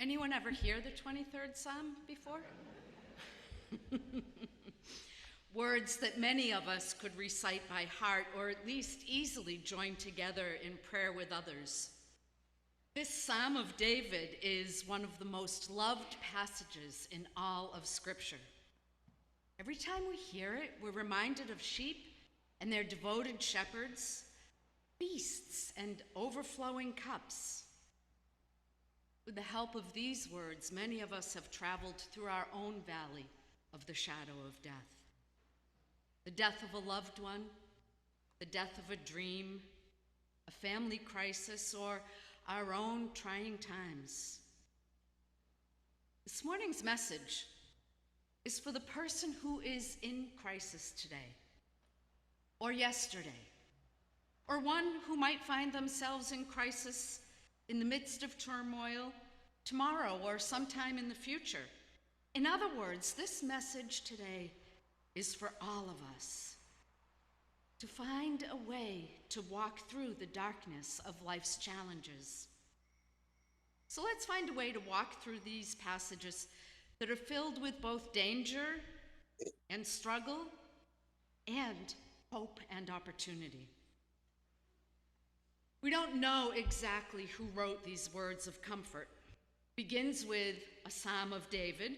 Anyone ever hear the 23rd Psalm before? Words that many of us could recite by heart or at least easily join together in prayer with others. This Psalm of David is one of the most loved passages in all of Scripture. Every time we hear it, we're reminded of sheep and their devoted shepherds, feasts and overflowing cups. With the help of these words, many of us have traveled through our own valley of the shadow of death. The death of a loved one, the death of a dream, a family crisis, or our own trying times. This morning's message is for the person who is in crisis today, or yesterday, or one who might find themselves in crisis in the midst of turmoil tomorrow or sometime in the future. In other words, this message today is for all of us to find a way to walk through the darkness of life's challenges. So let's find a way to walk through these passages that are filled with both danger and struggle and hope and opportunity. We don't know exactly who wrote these words of comfort. It begins with a Psalm of David,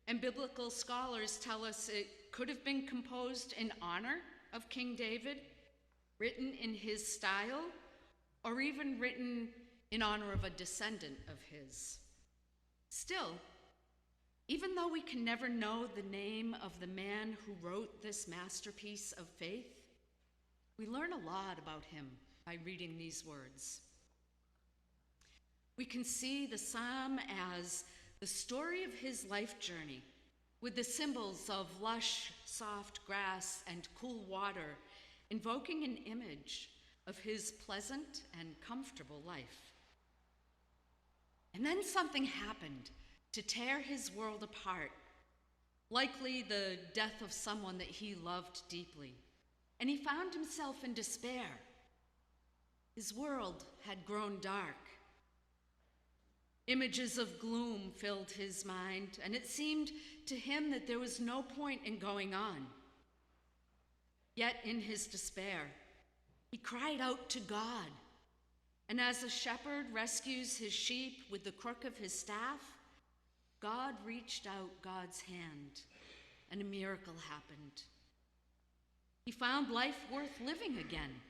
and biblical scholars tell us it could have been composed in honor of King David, written in his style, or even written in honor of a descendant of his. Still, even though we can never know the name of the man who wrote this masterpiece of faith, we learn a lot about him by reading these words. We can see the psalm as the story of his life journey, with the symbols of lush, soft grass and cool water, invoking an image of his pleasant and comfortable life. And then something happened to tear his world apart, likely the death of someone that he loved deeply, and he found himself in despair. His world had grown dark. Images of gloom filled his mind, and it seemed to him that there was no point in going on. Yet in his despair, he cried out to God. And as a shepherd rescues his sheep with the crook of his staff, God reached out God's hand, and a miracle happened. He found life worth living again.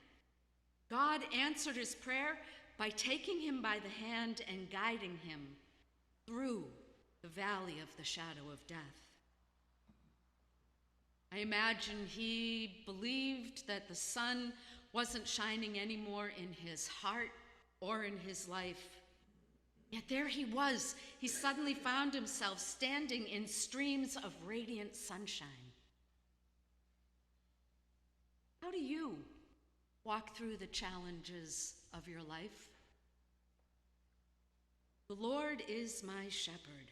God answered his prayer by taking him by the hand and guiding him through the valley of the shadow of death. I imagine he believed that the sun wasn't shining anymore in his heart or in his life. Yet there he was. He suddenly found himself standing in streams of radiant sunshine. How do you walk through the challenges of your life? The Lord is my shepherd.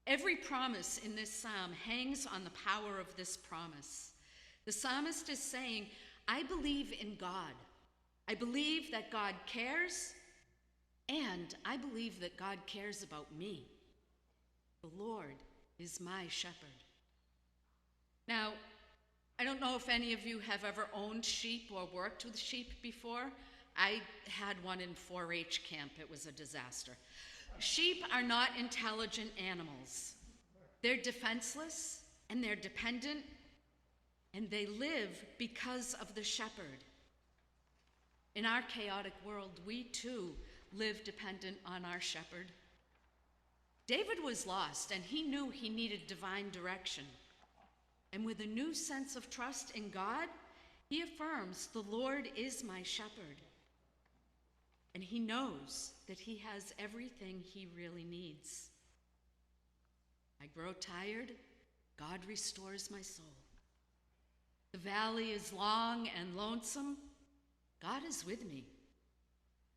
Every promise in this psalm hangs on the power of this promise. The psalmist is saying, I believe in God. I believe that God cares, and I believe that God cares about me. The Lord is my shepherd. Now, I don't know if any of you have ever owned sheep or worked with sheep before. I had one in 4-H camp. It was a disaster. Sheep are not intelligent animals. They're defenseless and they're dependent, and they live because of the shepherd. In our chaotic world, we too live dependent on our shepherd. David was lost, and he knew he needed divine direction. And with a new sense of trust in God, he affirms, the Lord is my shepherd. And he knows that he has everything he really needs. I grow tired, God restores my soul. The valley is long and lonesome, God is with me.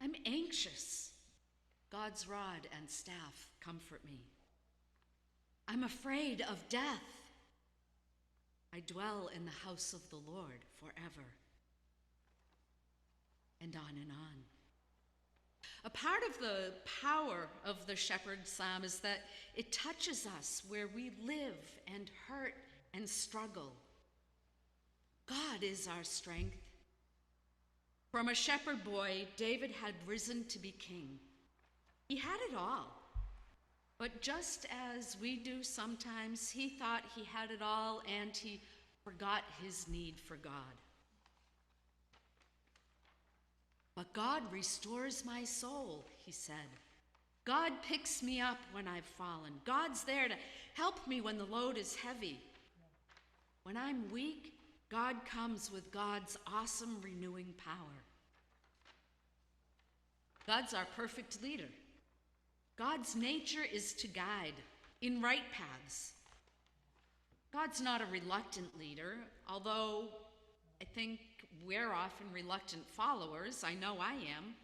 I'm anxious, God's rod and staff comfort me. I'm afraid of death, I dwell in the house of the Lord forever. And on and on. A part of the power of the Shepherd Psalm is that it touches us where we live and hurt and struggle. God is our strength. From a shepherd boy, David had risen to be king. He had it all. But just as we do sometimes, he thought he had it all and he forgot his need for God. But God restores my soul, he said. God picks me up when I've fallen. God's there to help me when the load is heavy. When I'm weak, God comes with God's awesome renewing power. God's our perfect leader. God's nature is to guide in right paths. God's not a reluctant leader, although I think we're often reluctant followers. I know I am.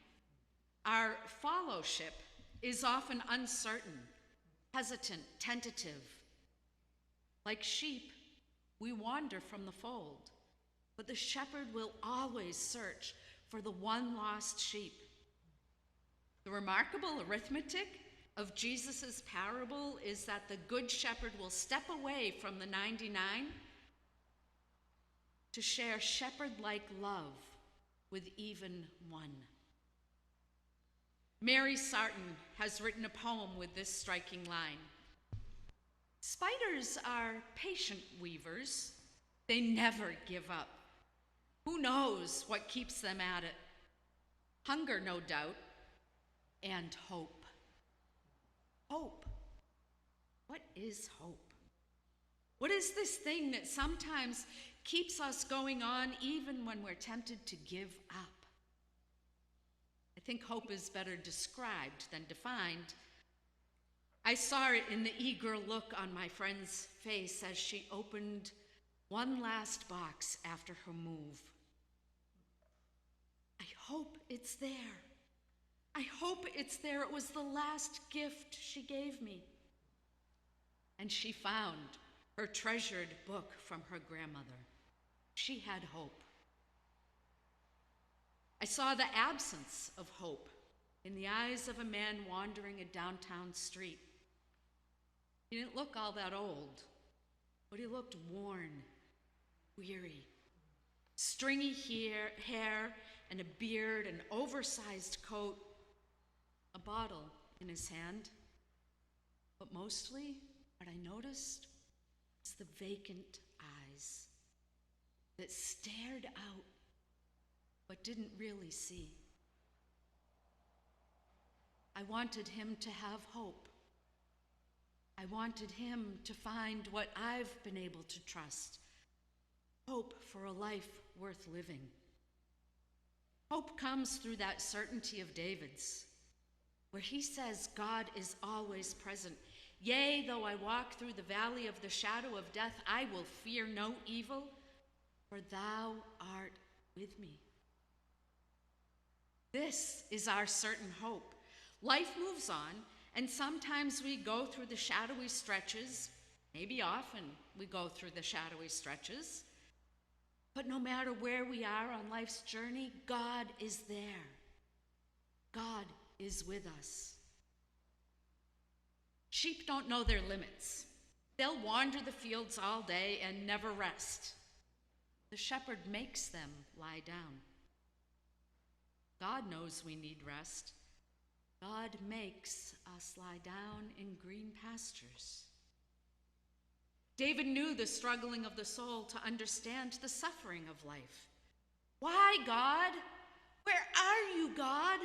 Our followship is often uncertain, hesitant, tentative. Like sheep, we wander from the fold, but the shepherd will always search for the one lost sheep. The remarkable arithmetic of Jesus' parable is that the good shepherd will step away from the 99 to share shepherd-like love with even one. Mary Sarton has written a poem with this striking line. Spiders are patient weavers. They never give up. Who knows what keeps them at it? Hunger, no doubt, and hope. Hope. What is hope? What is this thing that sometimes keeps us going on even when we're tempted to give up? I think hope is better described than defined. I saw it in the eager look on my friend's face as she opened one last box after her move. I hope it's there. I hope it's there. It was the last gift she gave me. And she found her treasured book from her grandmother. She had hope. I saw the absence of hope in the eyes of a man wandering a downtown street. He didn't look all that old, but he looked worn, weary. Stringy hair and a beard, an oversized coat, a bottle in his hand. But mostly, what I noticed was the vacant eyes that stared out but didn't really see. I wanted him to have hope. I wanted him to find what I've been able to trust, hope for a life worth living. Hope comes through that certainty of David's, where he says God is always present. Yea, though I walk through the valley of the shadow of death, I will fear no evil, for thou art with me. This is our certain hope. Life moves on, and sometimes we go through the shadowy stretches. Maybe often we go through the shadowy stretches. But no matter where we are on life's journey, God is there. God is with us. Sheep don't know their limits. They'll wander the fields all day and never rest. The shepherd makes them lie down. God knows we need rest. God makes us lie down in green pastures. David knew the struggling of the soul to understand the suffering of life. Why, God? Where are you, God?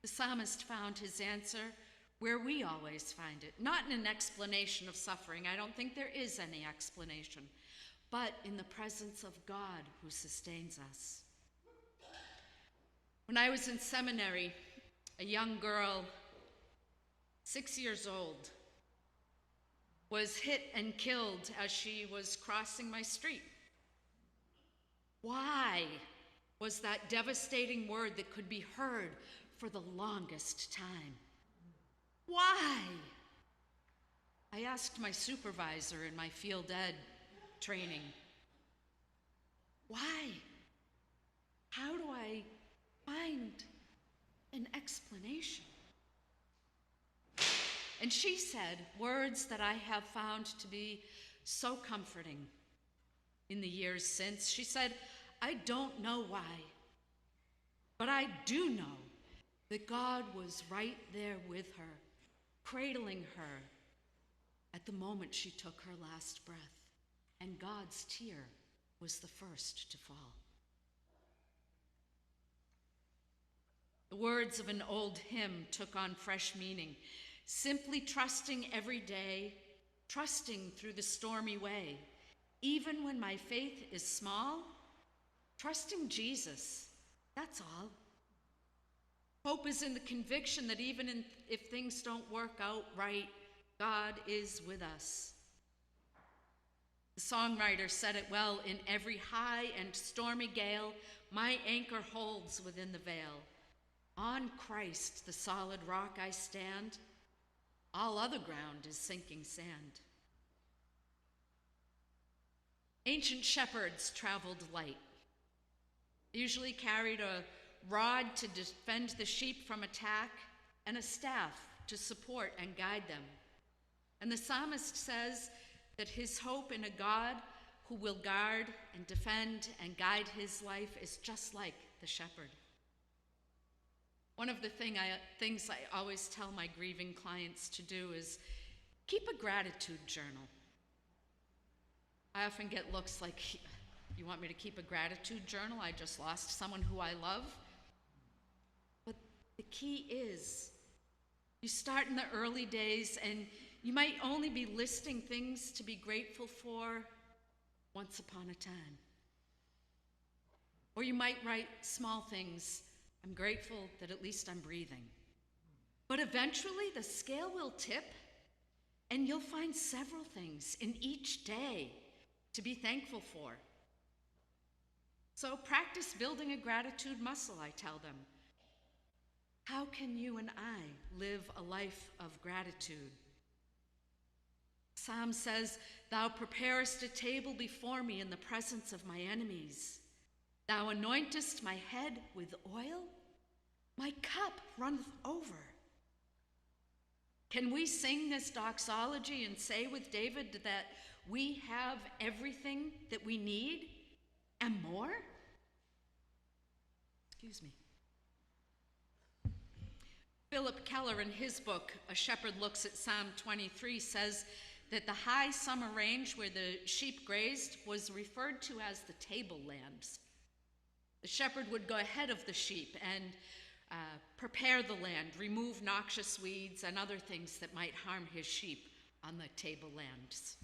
The psalmist found his answer where we always find it, not in an explanation of suffering. I don't think there is any explanation, but in the presence of God who sustains us. When I was in seminary, a young girl, 6 years old, was hit and killed as she was crossing my street. Why was that devastating word that could be heard for the longest time? Why? I asked my supervisor in my field ed training, why? How do I find an explanation? And she said words that I have found to be so comforting in the years since. She said, I don't know why, but I do know that God was right there with her, cradling her at the moment she took her last breath, and God's tear was the first to fall. The words of an old hymn took on fresh meaning, simply trusting every day, trusting through the stormy way, even when my faith is small, trusting Jesus, that's all. Hope is in the conviction that even if things don't work out right, God is with us. The songwriter said it well, in every high and stormy gale, my anchor holds within the veil. On Christ, the solid rock, I stand. All other ground is sinking sand. Ancient shepherds traveled light. They usually carried a rod to defend the sheep from attack and a staff to support and guide them. And the psalmist says that his hope in a God who will guard and defend and guide his life is just like the shepherd. One of the things I always tell my grieving clients to do is keep a gratitude journal. I often get looks like, you want me to keep a gratitude journal? I just lost someone who I love. But the key is, you start in the early days and you might only be listing things to be grateful for once upon a time. Or you might write small things. I'm grateful that at least I'm breathing. But eventually the scale will tip and you'll find several things in each day to be thankful for. So practice building a gratitude muscle, I tell them. How can you and I live a life of gratitude? Psalm says, Thou preparest a table before me in the presence of my enemies. Thou anointest my head with oil, my cup runneth over. Can we sing this doxology and say with David that we have everything that we need and more? Excuse me. Philip Keller, in his book, A Shepherd Looks at Psalm 23, says that the high summer range where the sheep grazed was referred to as the tablelands. The shepherd would go ahead of the sheep and prepare the land, remove noxious weeds and other things that might harm his sheep on the tablelands.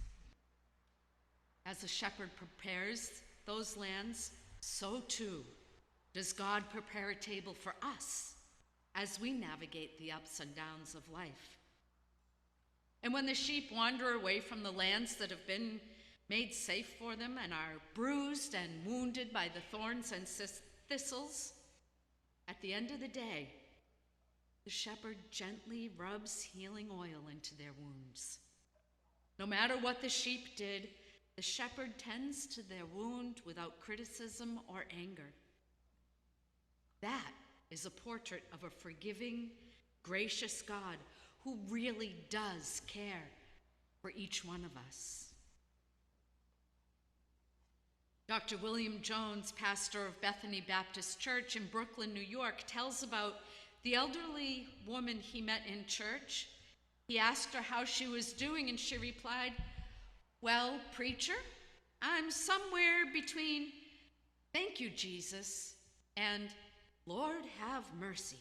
As the shepherd prepares those lands, so too does God prepare a table for us as we navigate the ups and downs of life. And when the sheep wander away from the lands that have been made safe for them and are bruised and wounded by the thorns and thistles, at the end of the day, the shepherd gently rubs healing oil into their wounds. No matter what the sheep did, the shepherd tends to their wound without criticism or anger. That is a portrait of a forgiving, gracious God who really does care for each one of us. Dr. William Jones, pastor of Bethany Baptist Church in Brooklyn, New York, tells about the elderly woman he met in church. He asked her how she was doing, and she replied, "Well, preacher, I'm somewhere between thank you, Jesus, and Lord have mercy."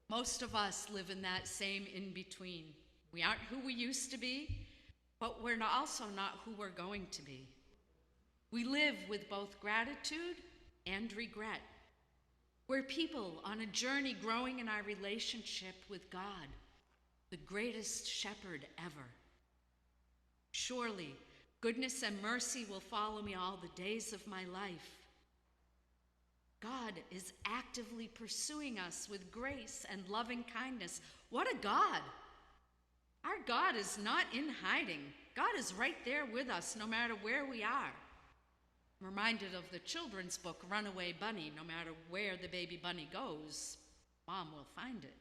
Most of us live in that same in-between. We aren't who we used to be, but we're also not who we're going to be. We live with both gratitude and regret. We're people on a journey growing in our relationship with God, the greatest shepherd ever. Surely, goodness and mercy will follow me all the days of my life. God is actively pursuing us with grace and loving kindness. What a God! Our God is not in hiding. God is right there with us no matter where we are. I'm reminded of the children's book, Runaway Bunny. No matter where the baby bunny goes, mom will find it.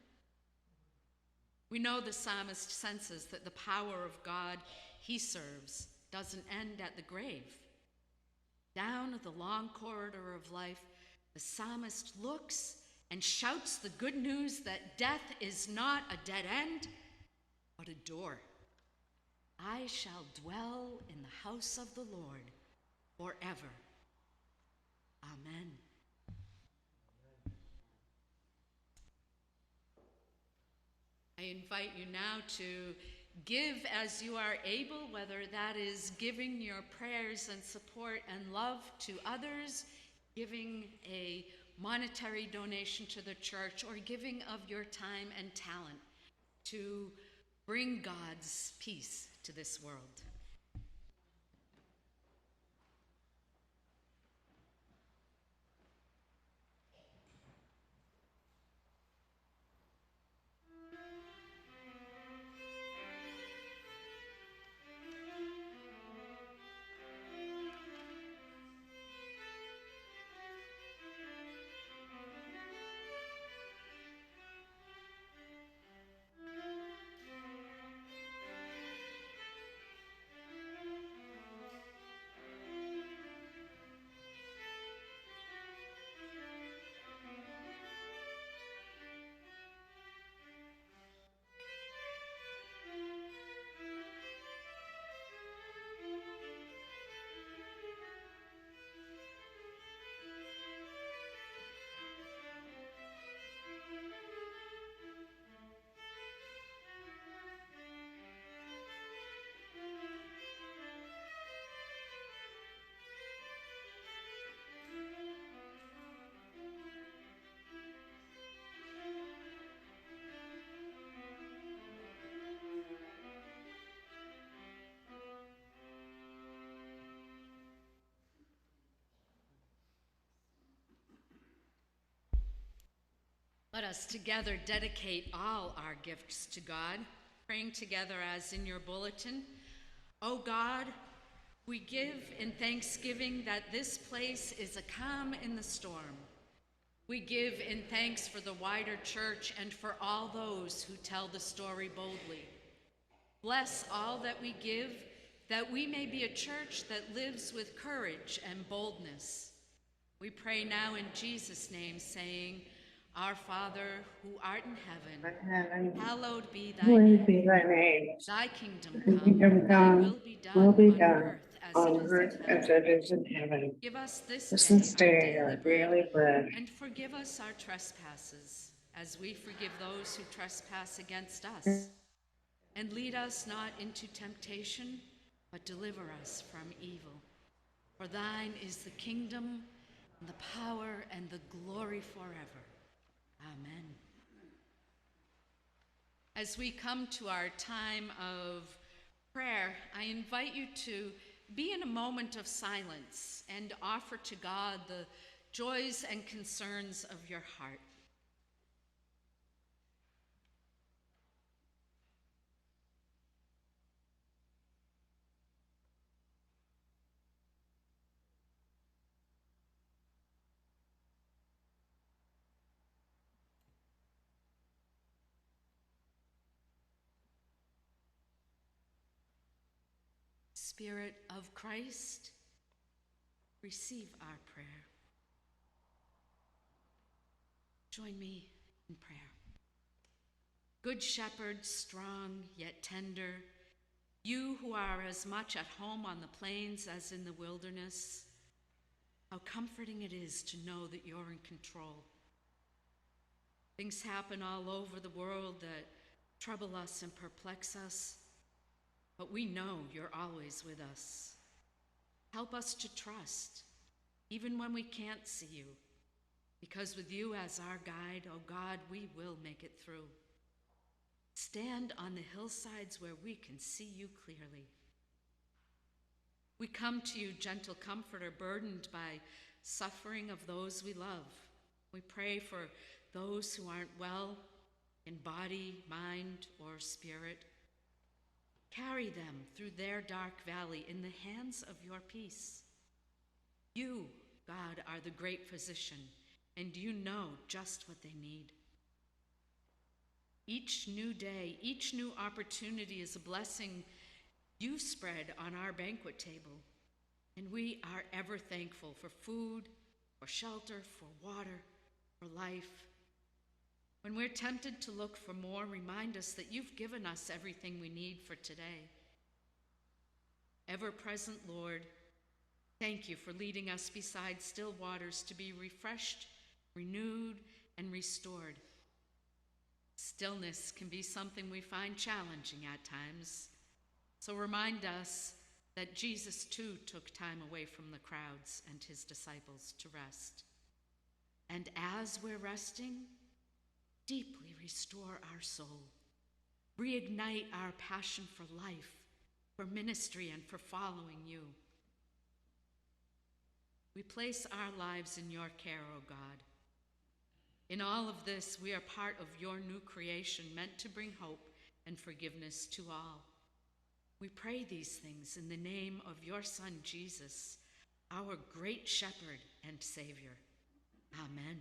We know the psalmist senses that the power of God he serves doesn't end at the grave. Down the long corridor of life, the psalmist looks and shouts the good news that death is not a dead end, but a door. I shall dwell in the house of the Lord forever. Amen. I invite you now to give as you are able, whether that is giving your prayers and support and love to others, giving a monetary donation to the church, or giving of your time and talent to bring God's peace to this world. Let us together dedicate all our gifts to God, praying together as in your bulletin. O God, we give in thanksgiving that this place is a calm in the storm. We give in thanks for the wider church and for all those who tell the story boldly. Bless all that we give, that we may be a church that lives with courage and boldness. We pray now in Jesus' name, saying, Our Father, who art in heaven, hallowed be thy name. Thy kingdom come, thy will be done on earth as it is in heaven. Give us this day our daily bread, and forgive us our trespasses, as we forgive those who trespass against us. And lead us not into temptation, but deliver us from evil. For thine is the kingdom, and the power, and the glory forever. Amen. As we come to our time of prayer, I invite you to be in a moment of silence and offer to God the joys and concerns of your heart. Spirit of Christ, receive our prayer. Join me in prayer. Good Shepherd, strong yet tender, you who are as much at home on the plains as in the wilderness, how comforting it is to know that you're in control. Things happen all over the world that trouble us and perplex us, but we know you're always with us. Help us to trust, even when we can't see you, because with you as our guide, oh God, we will make it through. Stand on the hillsides where we can see you clearly. We come to you, gentle comforter, burdened by suffering of those we love. We pray for those who aren't well in body, mind, or spirit. Carry them through their dark valley in the hands of your peace. You, God, are the great physician, and you know just what they need. Each new day, each new opportunity is a blessing you spread on our banquet table, and we are ever thankful for food, for shelter, for water, for life. When we're tempted to look for more, remind us that you've given us everything we need for today. Ever-present Lord, thank you for leading us beside still waters to be refreshed, renewed, and restored. Stillness can be something we find challenging at times, so remind us that Jesus too took time away from the crowds and his disciples to rest. And as we're resting, deeply restore our soul. Reignite our passion for life, for ministry, and for following you. We place our lives in your care, O God. In all of this, we are part of your new creation meant to bring hope and forgiveness to all. We pray these things in the name of your Son, Jesus, our great shepherd and Savior. Amen.